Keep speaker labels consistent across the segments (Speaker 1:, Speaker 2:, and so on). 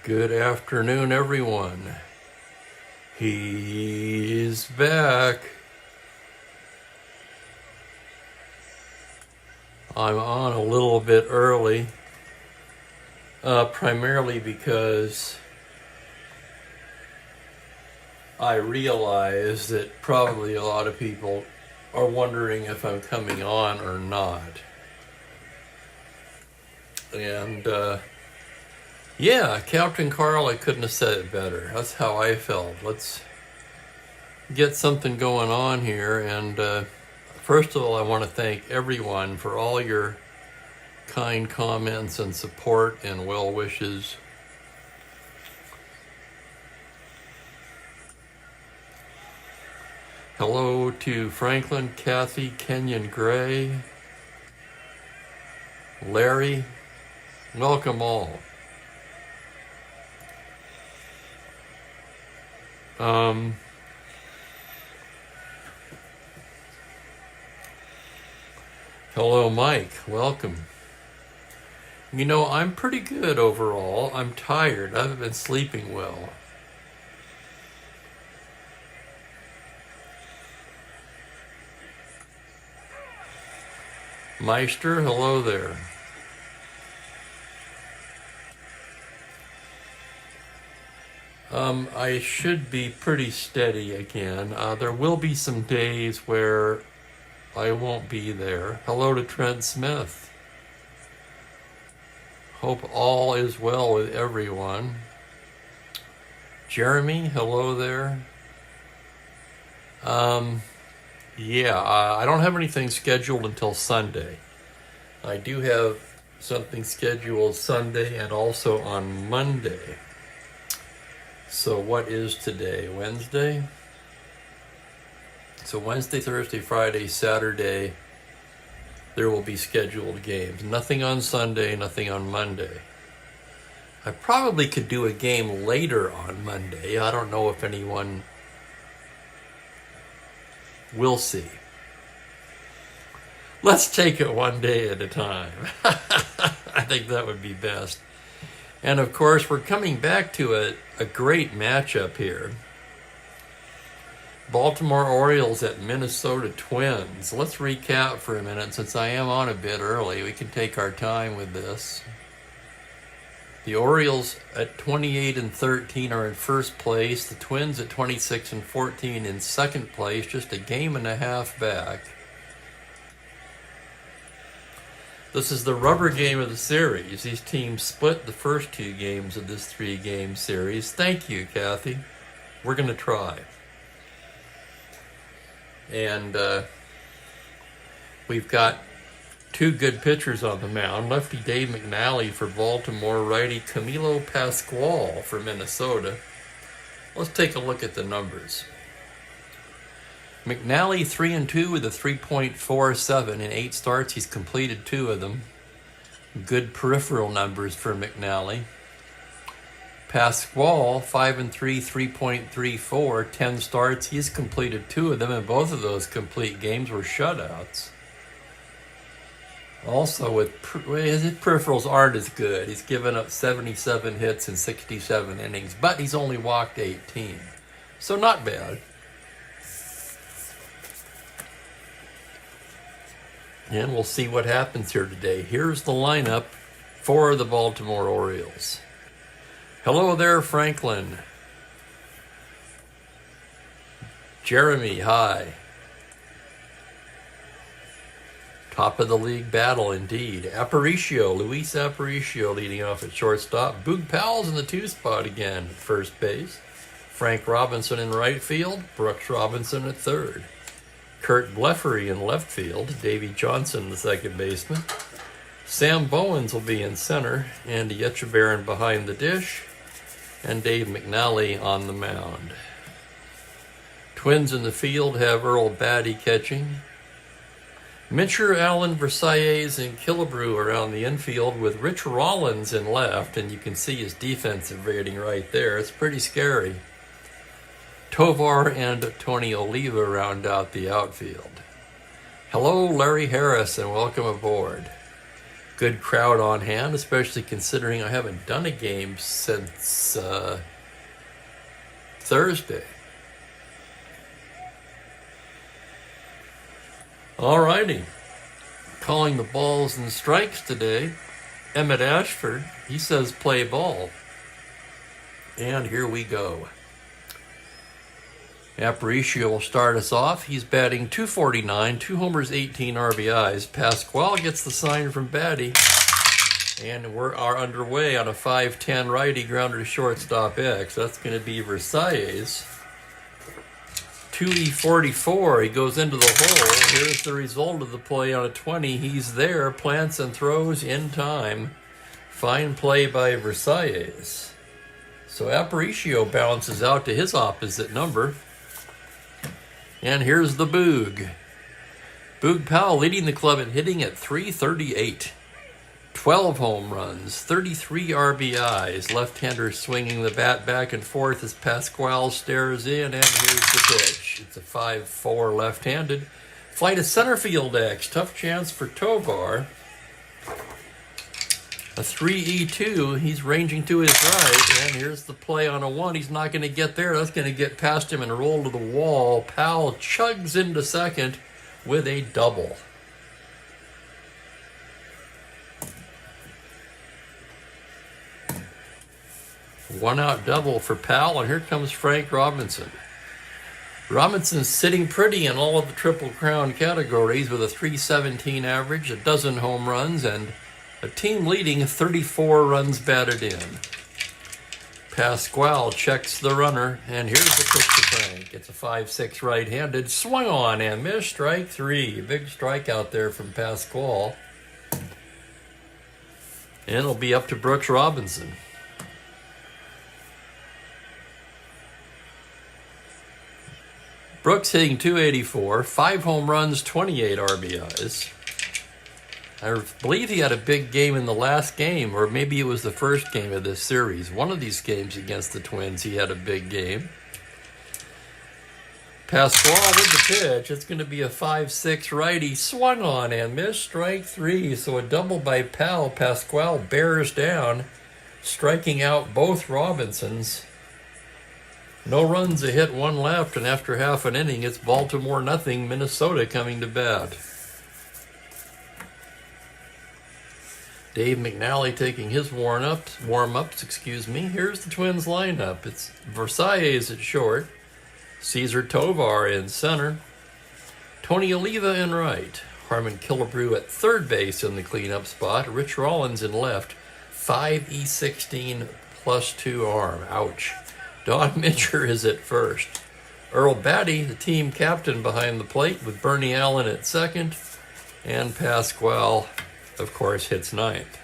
Speaker 1: Good afternoon, everyone. He's back. I'm on a little bit early, primarily because I realize that probably a lot of people are wondering if I'm coming on or not. And yeah, Captain Carl, I couldn't have said it better. That's how I felt. Let's get something going on here. And first of all, I want to thank everyone for all your kind comments and support and well wishes. Hello to Franklin, Kathy, Kenyon Gray, Larry. Welcome all. Hello, Mike. Welcome. You know, I'm pretty good overall. I'm tired. I haven't been sleeping well. Meister, hello there. I should be pretty steady again. There will be some days where I won't be there. Hello to Trent Smith. Hope all is well with everyone. Jeremy, hello there. I don't have anything scheduled until Sunday. I do have something scheduled Sunday and also on Monday. So what is today? Wednesday? So Wednesday, Thursday, Friday, Saturday, there will be scheduled games. Nothing on Sunday, nothing on Monday. I probably could do a game later on Monday. I don't know if anyone will see. Let's take it one day at a time. I think that would be best. And of course, we're coming back to a great matchup here. Baltimore Orioles at Minnesota Twins. Let's recap for a minute since I am on a bit early. We can take our time with this. The Orioles at 28-13 are in first place. The Twins at 26-14 in second place, just a game and a half back. This is the rubber game of the series. These teams split the first two games of this three-game series. Thank you, Kathy. We're going to try. And we've got two good pitchers on the mound. Lefty Dave McNally for Baltimore, righty Camilo Pascual for Minnesota. Let's take a look at the numbers. McNally 3-2 with a 3.47 in 8 starts. He's completed 2 of them. Good peripheral numbers for McNally. Pascual 5-3, 3.34, 10 starts. He's completed 2 of them, and both of those complete games were shutouts. Also, his peripherals aren't as good. He's given up 77 hits in 67 innings, but he's only walked 18. So not bad. And we'll see what happens here today. Here's the lineup for the Baltimore Orioles. Hello there, Franklin. Jeremy, hi. Top of the league battle, indeed. Luis Aparicio leading off at shortstop. Boog Powell's in the 2 spot again at first base. Frank Robinson in right field. Brooks Robinson at third. Kurt Bleffery in left field. Davey Johnson, the second baseman. Sam Bowens will be in center. Andy Etchebarren behind the dish. And Dave McNally on the mound. Twins in the field have Earl Batty catching. Mincher, Allen, Versailles, and Killebrew around the infield with Rich Rollins in left, and you can see his defensive rating right there. It's pretty scary. Tovar and Tony Oliva round out the outfield. Hello, Larry Harris, and welcome aboard. Good crowd on hand, especially considering I haven't done a game since Thursday. Alrighty. Calling the balls and strikes today, Emmett Ashford. He says play ball. And here we go. Aparicio will start us off. He's batting .249, 2 homers, 18 RBIs. Pasquale gets the sign from Batty. And we are underway on a 5-10 righty grounder to shortstop X. That's going to be Versailles. 2E44, he goes into the hole. Here's the result of the play on a 20. He's there, plants and throws in time. Fine play by Versailles. So Aparicio bounces out to his opposite number. And here's the Boog. Boog Powell leading the club in hitting at .338. 12 home runs, 33 RBIs. Left-hander swinging the bat back and forth as Pasquale stares in, and here's the pitch. It's a 5-4 left-handed. Fly to center field X. Tough chance for Tovar. A 3E2, he's ranging to his right, and here's the play on a 1. He's not going to get there. That's going to get past him and roll to the wall. Powell chugs into second with a double. One out double for Powell, and here comes Frank Robinson. Robinson's sitting pretty in all of the Triple Crown categories with a .317 average, a dozen home runs, and a team-leading 34 runs batted in. Pasquale checks the runner, and here's the pitch to Frank. It's a 5-6 right-handed, swung on and missed, strike 3. Big strikeout there from Pasquale. And it'll be up to Brooks Robinson. Brooks hitting .284, 5 home runs, 28 RBIs. I believe he had a big game in the last game, or maybe it was the first game of this series. One of these games against the Twins, he had a big game. Pasquale with the pitch. It's going to be a 5-6 righty. Swung on and missed, strike 3. So a double by Powell. Pasquale bears down, striking out both Robinsons. No runs, a hit, 1 left, and after half an inning, it's Baltimore 0, Minnesota coming to bat. Dave McNally taking his warm-ups. Here's the Twins lineup. It's Versailles at short, Cesar Tovar in center, Tony Oliva in right, Harmon Killebrew at third base in the cleanup spot, Rich Rollins in left, 5E16 +2 arm. Ouch. Don Mitcher is at first. Earl Batty, the team captain, behind the plate with Bernie Allen at second, and Pasquale, of course, hits ninth.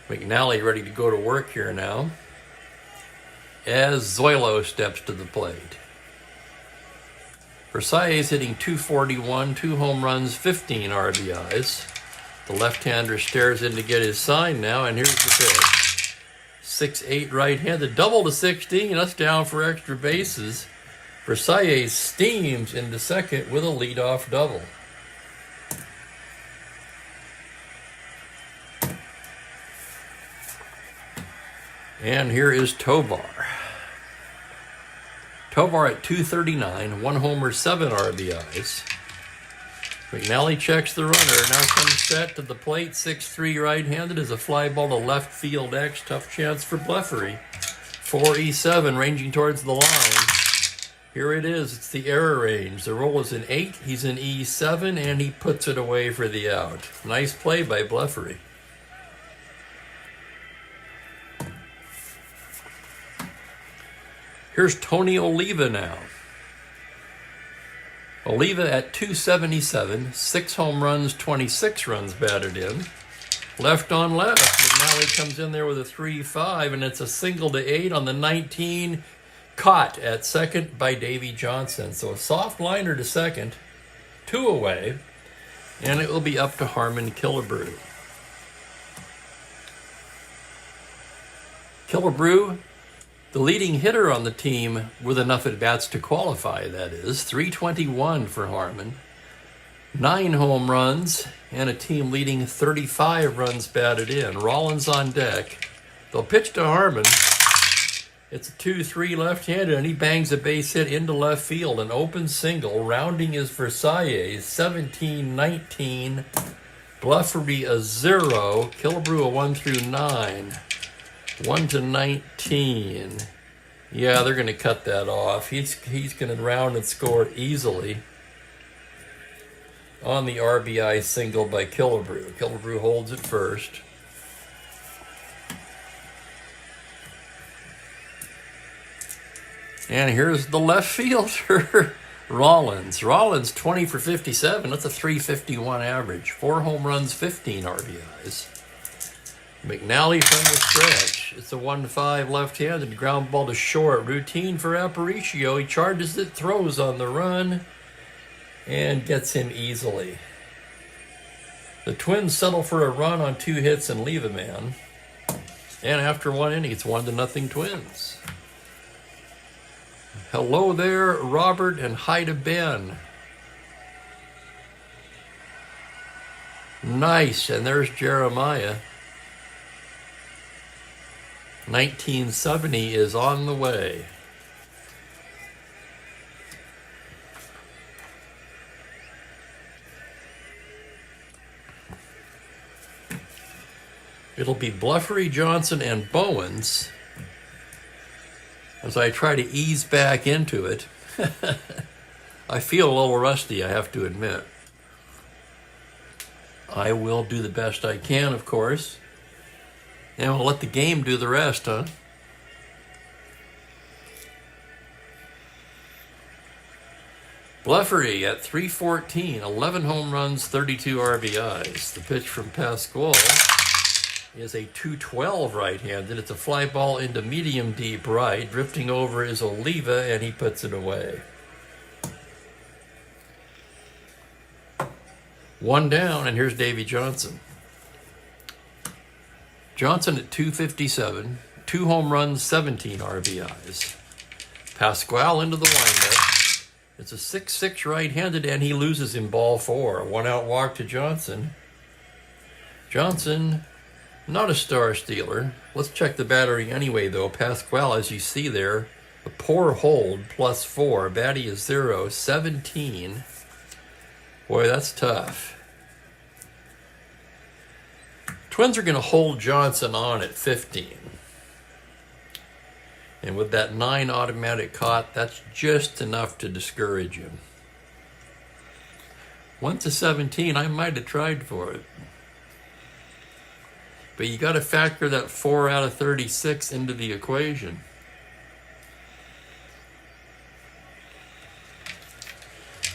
Speaker 1: McNally ready to go to work here now as Zoilo steps to the plate. Versailles hitting .241, 2 home runs, 15 RBIs. The left-hander stares in to get his sign now, and here's the pitch. 6-8 right-handed, double to 16. That's down for extra bases. Versailles steams into second with a leadoff double. And here is Tovar. Tovar at .239, 1 homer, 7 RBIs. McNally checks the runner. Now comes set to the plate. 6-3 right-handed is a fly ball to left field X. Tough chance for Bleffery. 4E7 ranging towards the line. Here it is. It's the error range. The roll is an 8. He's in E7, and he puts it away for the out. Nice play by Bleffery. Here's Tony Oliva now. Oliva at .277, 6 home runs, 26 runs batted in. Left on left. McNally comes in there with a 3-5, and it's a single to 8 on the 19. Caught at second by Davy Johnson. So a soft liner to second, 2 away, and it will be up to Harmon Killebrew. Killebrew, the leading hitter on the team with enough at-bats to qualify, that is. .321 for Harmon. 9 home runs and a team leading 35 runs batted in. Rollins on deck. They'll pitch to Harmon. It's a 2-3 left-handed, and he bangs a base hit into left field. An open single. Rounding is Versailles. 17-19. Bluffery a 0. Killebrew a 1-9. 1-19. Yeah, they're going to cut that off. He's going to round and score easily on the RBI single by Killebrew. Killebrew holds it first. And here's the left fielder, Rollins. Rollins, 20 for 57. That's a 351 average. 4 home runs, 15 RBIs. McNally from the stretch. It's a 1-5 left-handed ground ball to short. Routine for Aparicio. He charges it, throws on the run, and gets him easily. The Twins settle for a run on 2 hits and leave a man. And after 1 inning, it's 1-0 Twins. Hello there, Robert, and hi to Ben. Nice, and there's Jeremiah. 1970 is on the way. It'll be Bluffery, Johnson, and Bowens as I try to ease back into it. I feel a little rusty, I have to admit. I will do the best I can, of course. And we'll let the game do the rest, huh? Bluffery at 314, 11 home runs, 32 RBIs. The pitch from Pasquale is a 212 right-handed. It's a fly ball into medium deep right. Drifting over is Oliva, and he puts it away. 1 down, and here's Davy Johnson. Johnson at 257, 2 home runs, 17 RBIs. Pasquale into the windup. It's a 6-6 right-handed, and he loses in ball 4. A 1-out walk to Johnson. Johnson, not a star stealer. Let's check the battery anyway, though. Pasquale, as you see there, a poor hold, +4. Batty is 0, 17. Boy, that's tough. Twins are going to hold Johnson on at 15. And with that 9 automatic caught, that's just enough to discourage him. 1-17, I might have tried for it. But you got to factor that 4 out of 36 into the equation.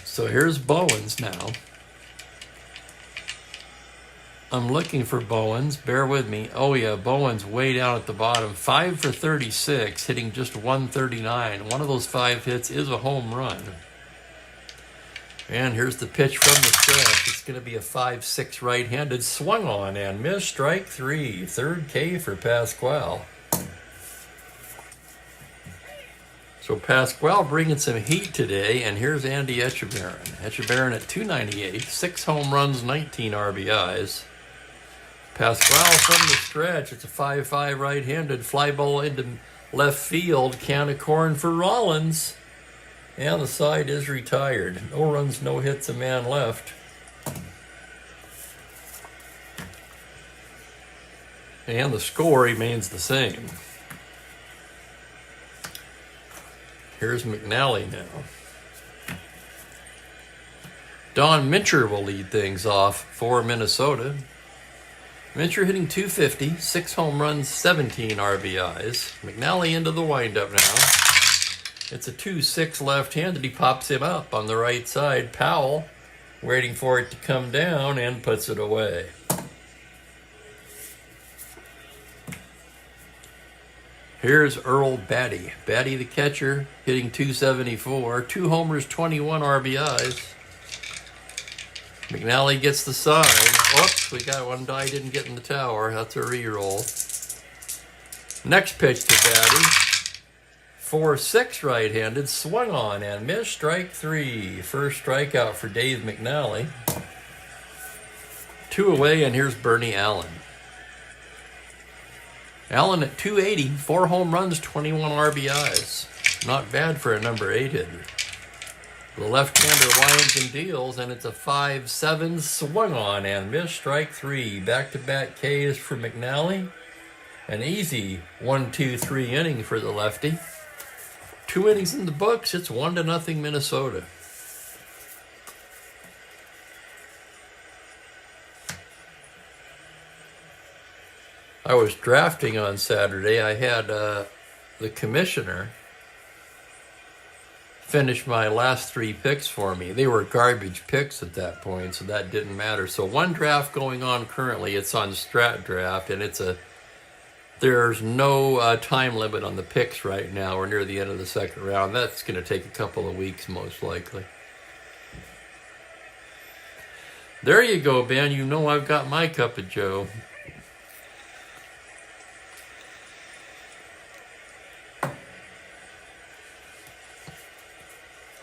Speaker 1: So here's Bowens now. I'm looking for Bowens. Bear with me. Oh, yeah, Bowens way down at the bottom. 5 for 36, hitting just 139. One of those 5 hits is a home run. And here's the pitch from the stretch. It's going to be a 5-6 right-handed. Swung on and missed. Strike 3. Third K for Pasquale. So Pasquale bringing some heat today, and here's Andy Etchebarren. Etchebarren at 298, 6 home runs, 19 RBIs. Pasquale from the stretch. It's a 5-5 right-handed. Fly ball into left field. Can of corn for Rollins. And the side is retired. No runs, no hits, a man left. And the score remains the same. Here's McNally now. Don Mincher will lead things off for Minnesota. Mincher hitting 250, 6 home runs, 17 RBIs. McNally into the windup now. It's a 2-6 left-handed. He pops him up on the right side. Powell waiting for it to come down and puts it away. Here's Earl Batty. Batty the catcher, hitting 274. 2 homers, 21 RBIs. McNally gets the sign. Oops, we got one die didn't get in the tower. That's a re-roll. Next pitch to Batty. 4-6 right-handed. Swung on and missed. Strike 3. First strikeout for Dave McNally. 2 away, and here's Bernie Allen. Allen at 280, 4 home runs, 21 RBIs. Not bad for a number 8 hitter. The left-hander winds and deals, and it's a 5-7 swung on and missed. Strike 3. Back-to-back Ks for McNally. An easy 1-2-3 inning for the lefty. 2 innings in the books. It's 1-0 Minnesota. I was drafting on Saturday. I had the commissioner finish my last 3 picks for me. They were garbage picks at that point, so that didn't matter. So one draft going on currently. It's on Strat Draft, and there's no time limit on the picks right now. We're near the end of the second round. That's going to take a couple of weeks, most likely. There you go, Ben. You know I've got my cup of joe.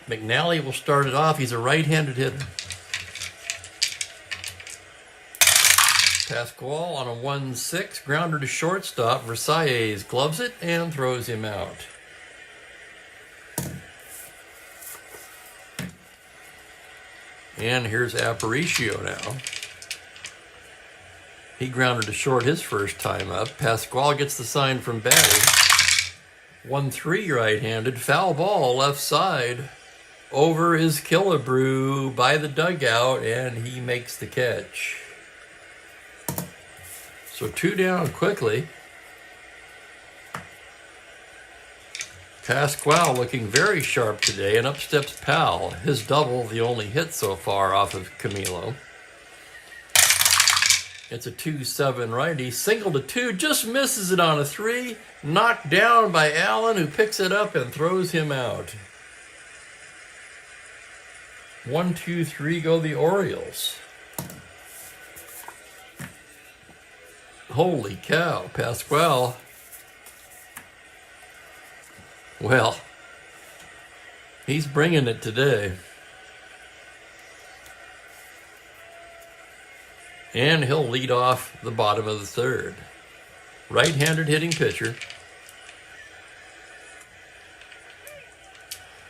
Speaker 1: McNally will start it off. He's a right-handed hitter. Pasquale on a 1-6, grounder to shortstop. Versailles gloves it and throws him out. And here's Aparicio now. He grounded to short his first time up. Pasquale gets the sign from batting. 1-3 right-handed, foul ball left side. Over is Killebrew by the dugout, and he makes the catch. So 2 down quickly. Pasquale looking very sharp today, and up steps Powell. His double, the only hit so far off of Camilo. It's a 2-7 righty. Single to 2, just misses it on a 3. Knocked down by Allen, who picks it up and throws him out. 1-2-3 go the Orioles. Holy cow, Pasquale. Well, he's bringing it today. And he'll lead off the bottom of the third. Right-handed hitting pitcher.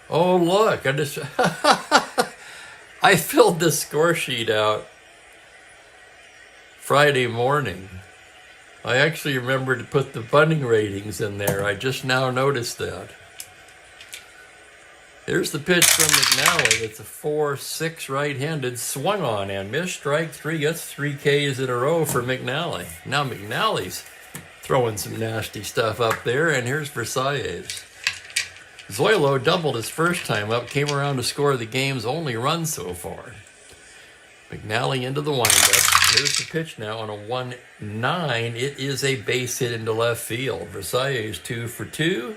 Speaker 1: Oh, look, I filled this score sheet out Friday morning. I actually remembered to put the bunting ratings in there. I just now noticed that. Here's the pitch from McNally. It's a 4-6 right-handed, swung on and missed. Strike 3. That's 3 Ks in a row for McNally. Now McNally's throwing some nasty stuff up there, and here's Versailles. Zoilo doubled his first time up, came around to score the game's only run so far. McNally into the windup. Here's the pitch now on a 1-9. It is a base hit into left field. Versailles 2 for 2.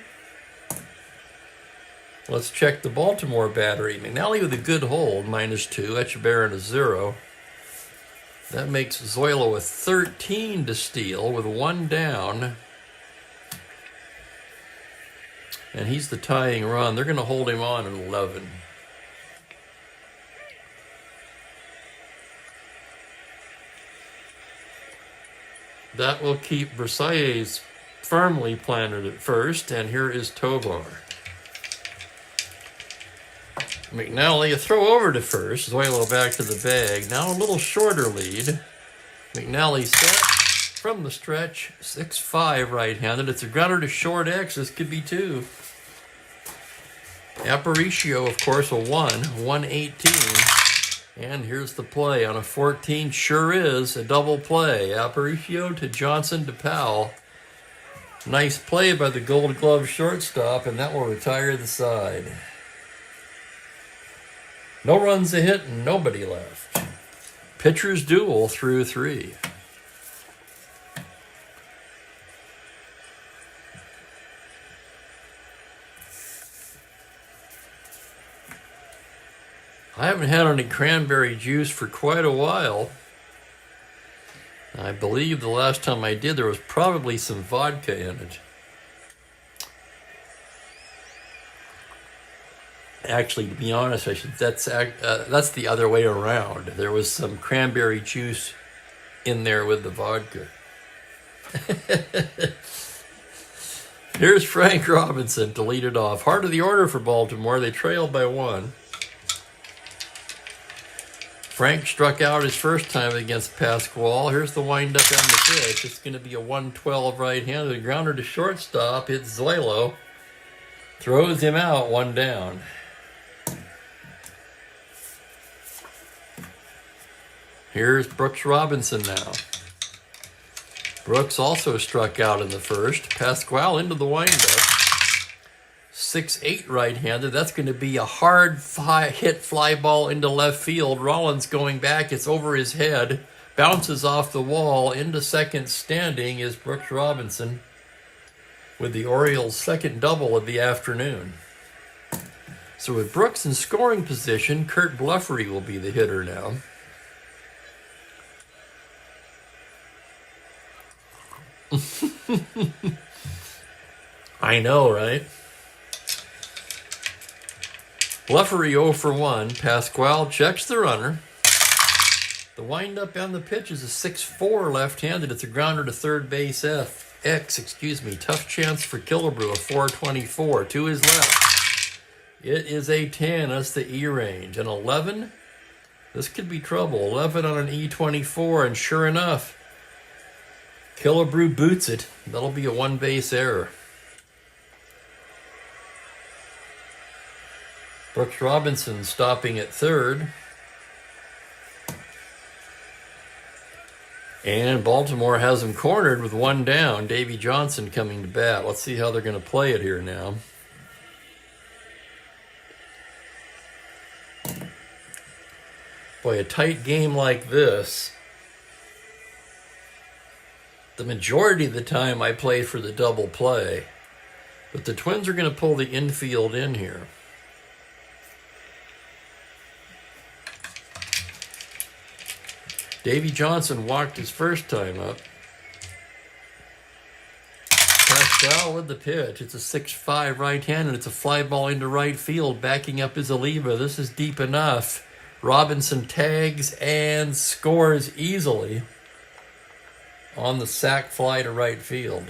Speaker 1: Let's check the Baltimore battery. McNally with a good hold, -2. Echeverria a 0. That makes Zoilo a 13 to steal with 1 down. And he's the tying run. They're going to hold him on at 11. That will keep Versailles firmly planted at first. And here is Tovar. McNally, a throw over to first. Zoilo back to the bag. Now a little shorter lead. McNally set from the stretch. 6-5 right-handed. It's a grounder to short X. This could be 2. Aparicio, of course, a 1-18. And here's the play on a 14. Sure is a double play. Aparicio to Johnson to Powell. Nice play by the Gold Glove shortstop, and that will retire the side. No runs a hit and nobody left. Pitcher's duel through 3. I haven't had any cranberry juice for quite a while. I believe the last time I did, there was probably some vodka in it. Actually, to be honest, that's the other way around. There was some cranberry juice in there with the vodka. Here's Frank Robinson to lead it off. Heart of the order for Baltimore. They trailed by 1. Frank struck out his first time against Pasquale. Here's the windup on the pitch. It's going to be a 112 right-handed. Grounder to shortstop. It's Zlalo. Throws him out, 1 down. Here's Brooks Robinson now. Brooks also struck out in the first. Pasquale into the windup. 6-8 right-handed. That's going to be a hard hit fly ball into left field. Rollins going back. It's over his head. Bounces off the wall. Into second standing is Brooks Robinson with the Orioles' second double of the afternoon. So with Brooks in scoring position, Kurt Bluffery will be the hitter now. I know, right? Bluffery 0 for 1. Pasquale checks the runner. The windup on the pitch is a 6-4 left-handed. It's a grounder to third base Tough chance for Killebrew, a 424 to his left. It is a 10. That's the E range. An 11. This could be trouble. 11 on an E24, and sure enough, Killebrew boots it. That'll be a 1-base error. Brooks Robinson stopping at third. And Baltimore has him cornered with 1 down. Davy Johnson coming to bat. Let's see how they're going to play it here now. Boy, a tight game like this, the majority of the time I play for the double play. But the Twins are going to pull the infield in here. Davy Johnson walked his first time up. Pasquale with the pitch. It's a 6-5 right-handed. It's a fly ball into right field. Backing up is Oliva. This is deep enough. Robinson tags and scores easily on the sac fly to right field.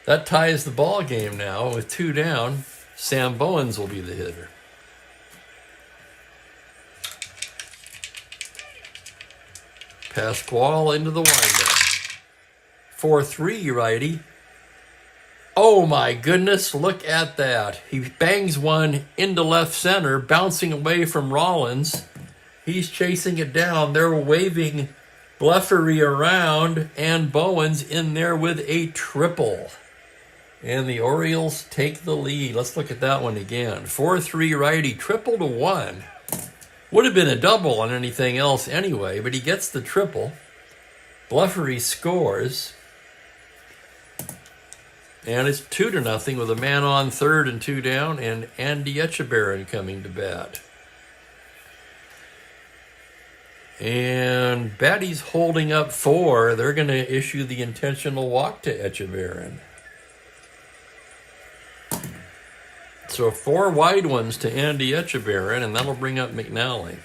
Speaker 1: That ties the ball game now with 2 down. Sam Bowens will be the hitter. Pasquale into the windup. 4-3 righty. Oh my goodness, look at that. He bangs one into left center, bouncing away from Rollins. He's chasing it down. They're waving Bluffery around, and Bowens in there with a triple. And the Orioles take the lead. Let's look at that one again. 4-3 righty, triple to 1. Would have been a double on anything else anyway, but he gets the triple. Bluffery scores. And it's 2-0 with a man on third and 2 down, and Andy Etchebarren coming to bat. And Batty's holding up 4. They're going to issue the intentional walk to Etchebarren. So 4 wide ones to Andy Etchebarren, and that'll bring up McNally.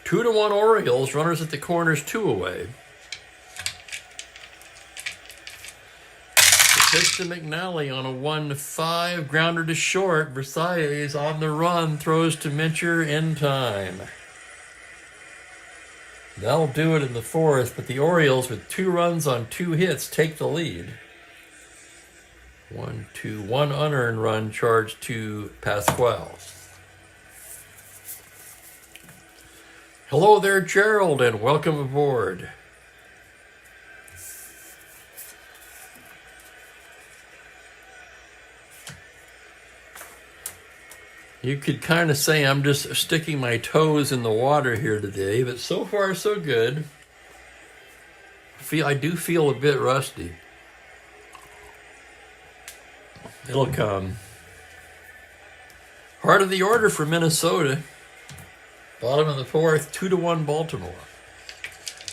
Speaker 1: 2-1 Orioles, runners at the corners, 2 away. The pitch to McNally on a 1-5, grounder to short. Versailles on the run, throws to Mincher in time. That'll do it in the 4th, but the Orioles, with 2 runs on 2 hits, take the lead. 1 unearned run charged to Pasquale. Hello there, Gerald, and welcome aboard. You could kind of say I'm just sticking my toes in the water here today, but so far so good. I do feel a bit rusty. It'll come. Heart of the order for Minnesota. Bottom of the 4th, 2-1 Baltimore.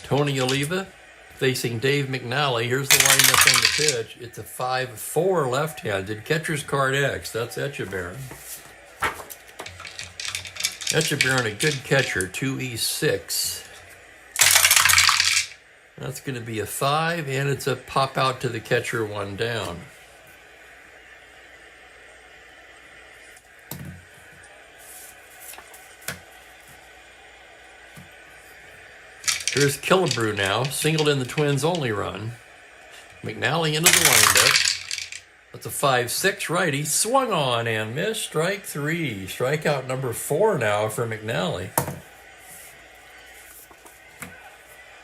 Speaker 1: Tony Oliva facing Dave McNally. Here's the windup on the pitch. It's a 5-4 left-handed. Catcher's card X. That's Etchebarren. Etchebarren, a good catcher, 2E6. That's going to be a 5, and it's a pop out to the catcher, 1 down. Here's Killebrew now, singled in the Twins' only run. McNally into the windup. That's a 5-6 righty. Swung on and missed. Strike 3. Strikeout number 4 now for McNally.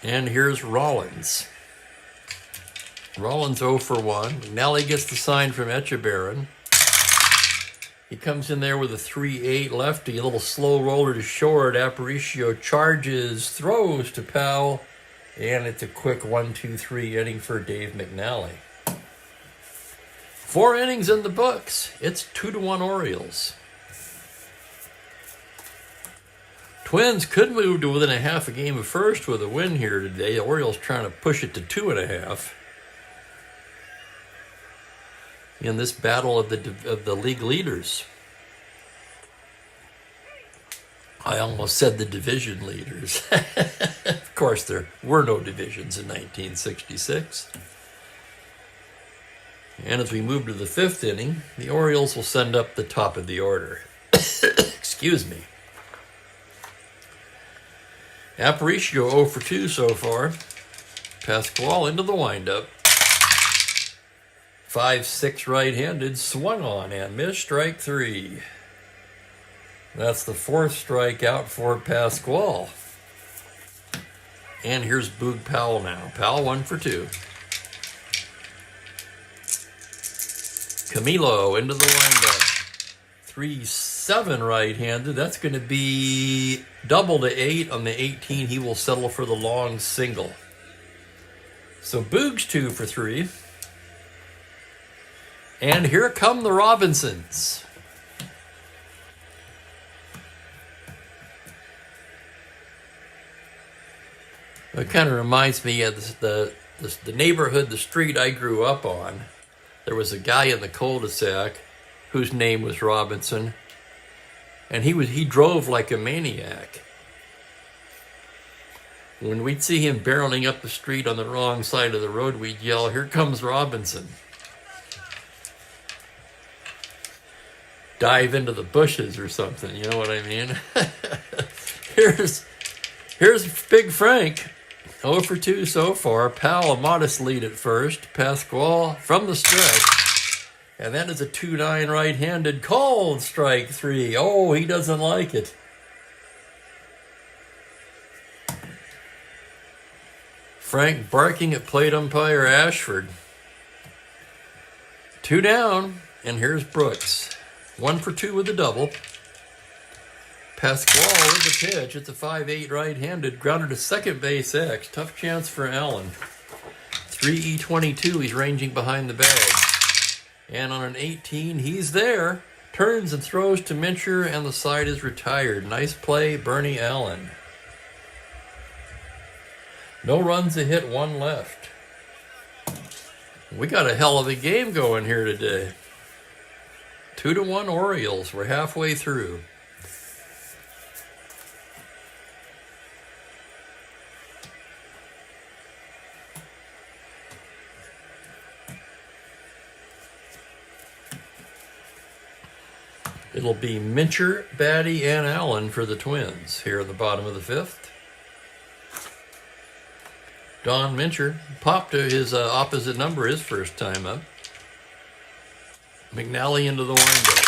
Speaker 1: And here's Rollins. Rollins 0 for 1. McNally gets the sign from Etchebarren. He comes in there with a 3-8 lefty. A little slow roller to short. Aparicio charges, throws to Powell. And it's a quick 1-2-3 inning for Dave McNally. 4 innings in the books. It's 2-1 Orioles. Twins could move to within a half a game of first with a win here today. The Orioles trying to push it to 2.5. In this battle of the league leaders. I almost said the division leaders. Of course, there were no divisions in 1966. And as we move to the 5th inning, the Orioles will send up the top of the order. Excuse me. Aparicio 0 for 2 so far. Pasquale into the windup. 5-6 right-handed, swung on and missed. Strike 3. That's the 4th strikeout for Pasquale. And here's Boog Powell now. Powell 1 for 2. Camilo into the windup. 3-7 right-handed. That's going to be double to 8. On the 18, he will settle for the long single. So Boog's 2 for 3. And here come the Robinsons. It kind of reminds me of the neighborhood, the street I grew up on. There was a guy in the cul-de-sac whose name was Robinson, and he drove like a maniac. When we'd see him barreling up the street on the wrong side of the road, we'd yell, "Here comes Robinson." Dive into the bushes or something, you know what I mean? Here's Big Frank. 0 for 2 so far. Powell, a modest lead at first. Pasquale from the stretch. And that is a 2-9 right-handed. Called strike 3. Oh, he doesn't like it. Frank barking at plate umpire Ashford. 2 down. And here's Brooks. 1 for 2 with a double. Pasquale with the pitch. It's a 5-8 right-handed. Grounded to second base X. Tough chance for Allen. 3E22. He's ranging behind the bag. And on an 18, he's there. Turns and throws to Mincher, and the side is retired. Nice play, Bernie Allen. No runs, a hit, 1 left. We got a hell of a game going here today. 2-1 Orioles. We're halfway through. It'll be Mincher, Batty, and Allen for the Twins here in the bottom of the 5th. Don Mincher popped to his opposite number his first time up. McNally into the windup.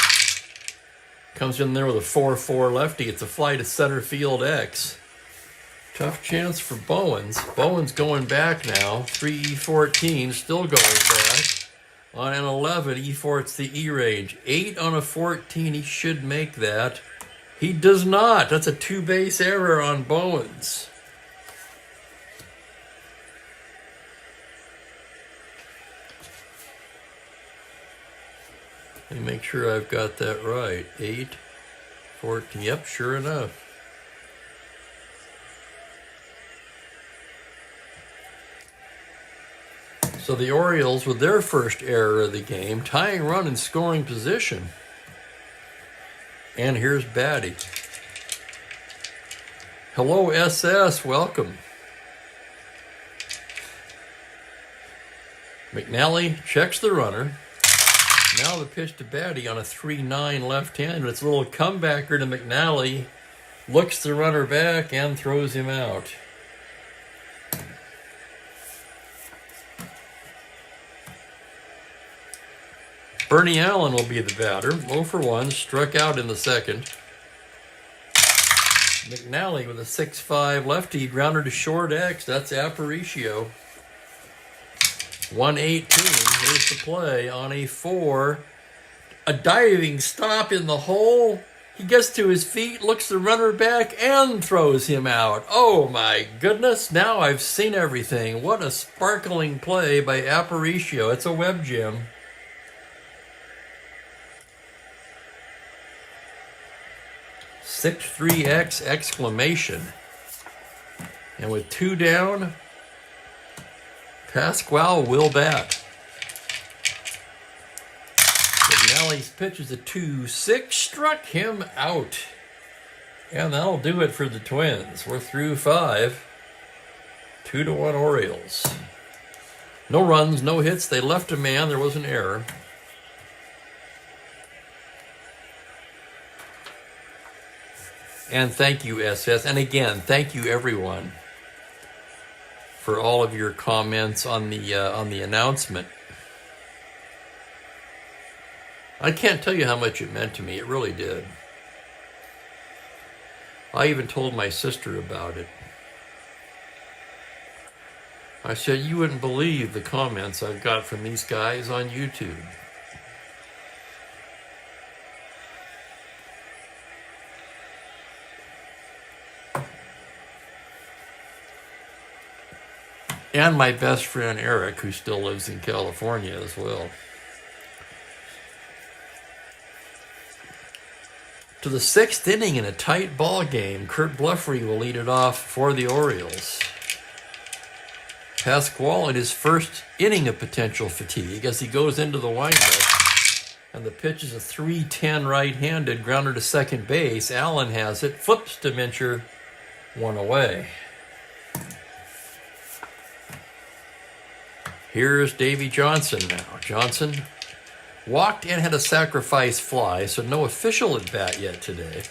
Speaker 1: Comes in there with a 4-4 lefty. It's a fly to center field X. Tough chance for Bowens. Bowens going back now. 3E14, still going back. On an 11, E4, it's the E range. 8 on a 14, he should make that. He does not. That's a 2-base error on Bowens. Let me make sure I've got that right. 8, 14, yep, sure enough. So the Orioles, with their first error of the game, tying run in scoring position. And here's Batty. Hello, SS. Welcome. McNally checks the runner. Now the pitch to Batty on a 3-9 left-hander. It's a little comebacker to McNally. Looks the runner back and throws him out. Bernie Allen will be the batter. 0 for 1, struck out in the second. McNally with a 6-5 lefty, grounder to short X. That's Aparicio. 118. Here's the play on a 4. A diving stop in the hole. He gets to his feet, looks the runner back, and throws him out. Oh my goodness, now I've seen everything. What a sparkling play by Aparicio. It's a web gem. "6-3-X!" exclamation. And with 2 down, Pasquale will bat. McNally's pitch is a 2-6, struck him out. And that'll do it for the Twins. We're through 5. 2-1 Orioles. No runs, no hits. They left a man. There was an error. And thank you, SS. And again, thank you, everyone, for all of your comments on the announcement. I can't tell you how much it meant to me. It really did. I even told my sister about it. I said, you wouldn't believe the comments I've got from these guys on YouTube. And my best friend Eric, who still lives in California as well. To the 6th inning in a tight ball game, Kurt Blefary will lead it off for the Orioles. Pasquale in his first inning of potential fatigue as he goes into the windup. And the pitch is a 3-10 right-handed grounder to second base. Allen has it, flips to Mincher, 1 away. Here's Davey Johnson now. Johnson walked and had a sacrifice fly, so no official at bat yet today.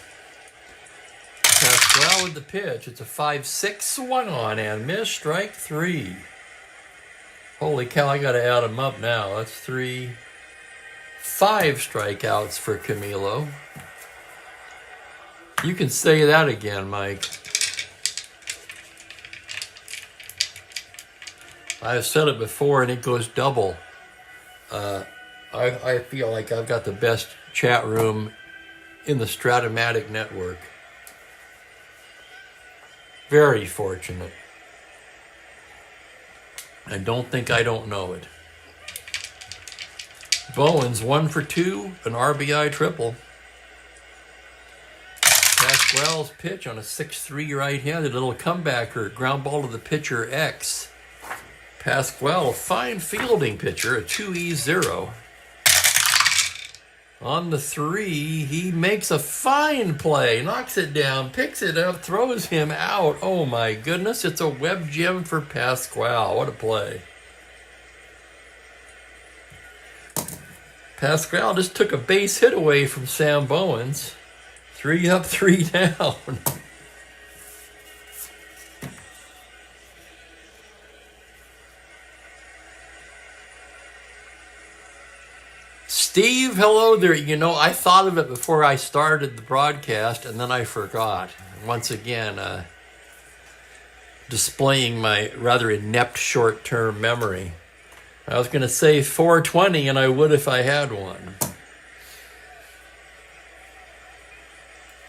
Speaker 1: Pasquale with the pitch. It's a 5-6 swung on and missed, strike 3. Holy cow, I got to add them up now. That's 3, 5 strikeouts for Camilo. You can say that again, Mike. I've said it before, and it goes double. I feel like I've got the best chat room in the Strat-O-Matic network. Very fortunate. I don't think I don't know it. Bowens 1 for 2, an RBI triple. Pasquale's pitch on a 6-3 right-handed little comebacker, ground ball to the pitcher X. Pasquale, a fine fielding pitcher, a 2-0. On the 3, he makes a fine play, knocks it down, picks it up, throws him out. Oh my goodness, it's a web gem for Pasquale. What a play. Pasquale just took a base hit away from Sam Bowens. 3 up, 3 down. Steve, hello there. You know, I thought of it before I started the broadcast, and then I forgot. Once again, displaying my rather inept short-term memory. I was going to say 420, and I would if I had one.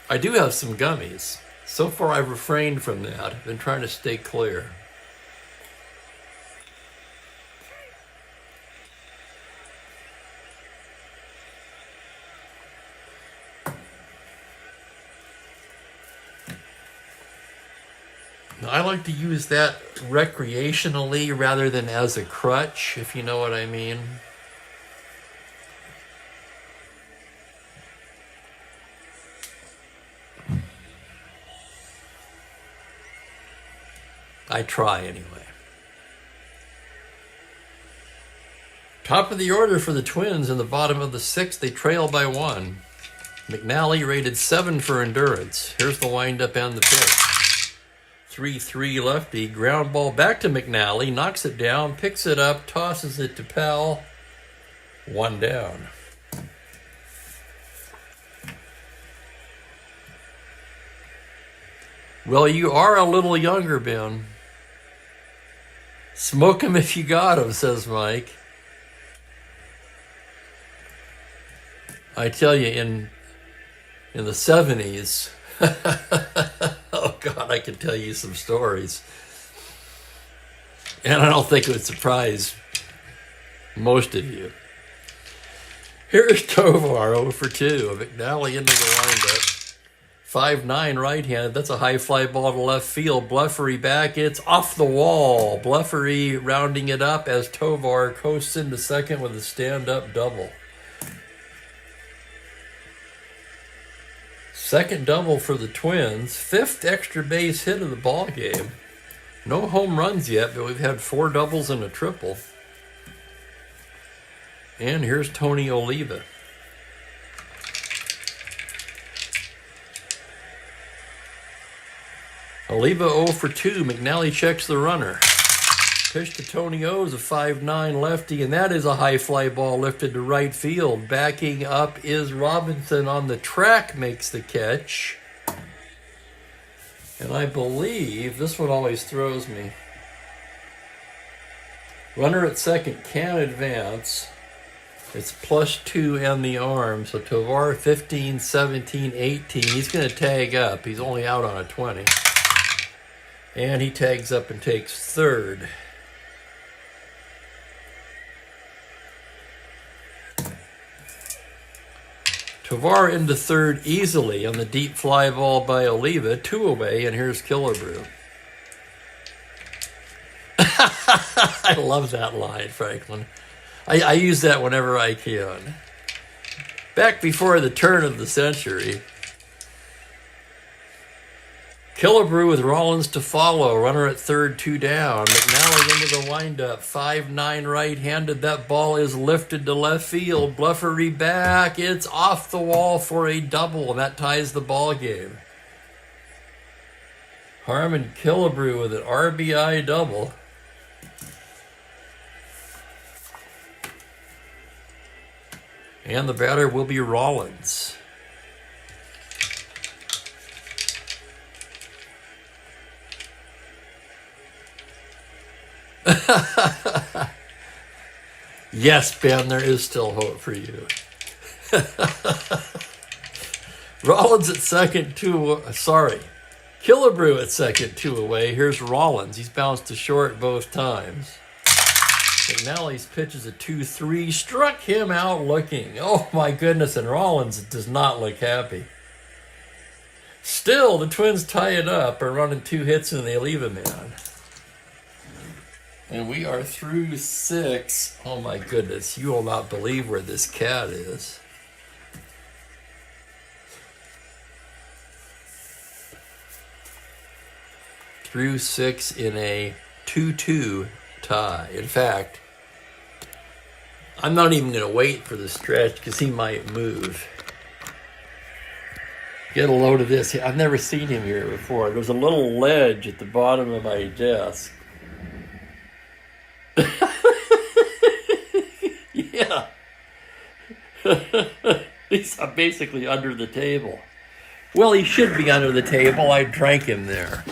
Speaker 1: I do have some gummies. So far, I've refrained from that. I've been trying to stay clear. I like to use that recreationally rather than as a crutch, if you know what I mean. I try anyway. Top of the order for the Twins in the bottom of the 6th. They trail by 1. McNally rated 7 for endurance. Here's the windup and the pitch. 3-3 lefty. Ground ball back to McNally. Knocks it down. Picks it up. Tosses it to Powell. 1 down. Well, you are a little younger, Ben. Smoke 'em if you got 'em, says Mike. I tell you, in the 70s, oh God, I can tell you some stories. And I don't think it would surprise most of you. Here's Tovar 0 for 2. McNally into the windup. 5-9 right-handed. That's a high fly ball to left field. Bluffery back. It's off the wall. Bluffery rounding it up as Tovar coasts into second with a stand-up double. Second double for the Twins. 5th extra base hit of the ball game. No home runs yet, but we've had 4 doubles and a triple. And here's Tony Oliva. Oliva 0 for 2. McNally checks the runner. Pitch to Tony O's a 5-9 lefty, and that is a high fly ball lifted to right field. Backing up is Robinson on the track, makes the catch. And I believe, this one always throws me. Runner at second can advance. It's +2 and the arm, so Tovar 15, 17, 18. He's going to tag up. He's only out on a 20. And he tags up and takes third. Tovar into third easily on the deep fly ball by Oliva. 2 away, and here's Killebrew. I love that line, Franklin. I use that whenever I can. Back before the turn of the century. Killebrew with Rollins to follow. Runner at third, 2 down. McNally into the windup. 5-9 right-handed. That ball is lifted to left field. Bluffery back. It's off the wall for a double, and that ties the ball game. Harmon Killebrew with an RBI double. And the batter will be Rollins. Yes, Ben, there is still hope for you. Rollins at second, 2. Sorry. Killebrew at second, 2 away. Here's Rollins. He's bounced to short both times. McNally's pitch is a 2-3. Struck him out looking. Oh, my goodness. And Rollins does not look happy. Still, the Twins tie it up and running 2 hits and they leave him in. And we are through 6. Oh, my goodness. You will not believe where this cat is. Through 6 in a 2-2 tie. In fact, I'm not even going to wait for the stretch because he might move. Get a load of this. I've never seen him here before. There's a little ledge at the bottom of my desk. Yeah. He's basically under the table. Well, he should be under the table. I drank him there.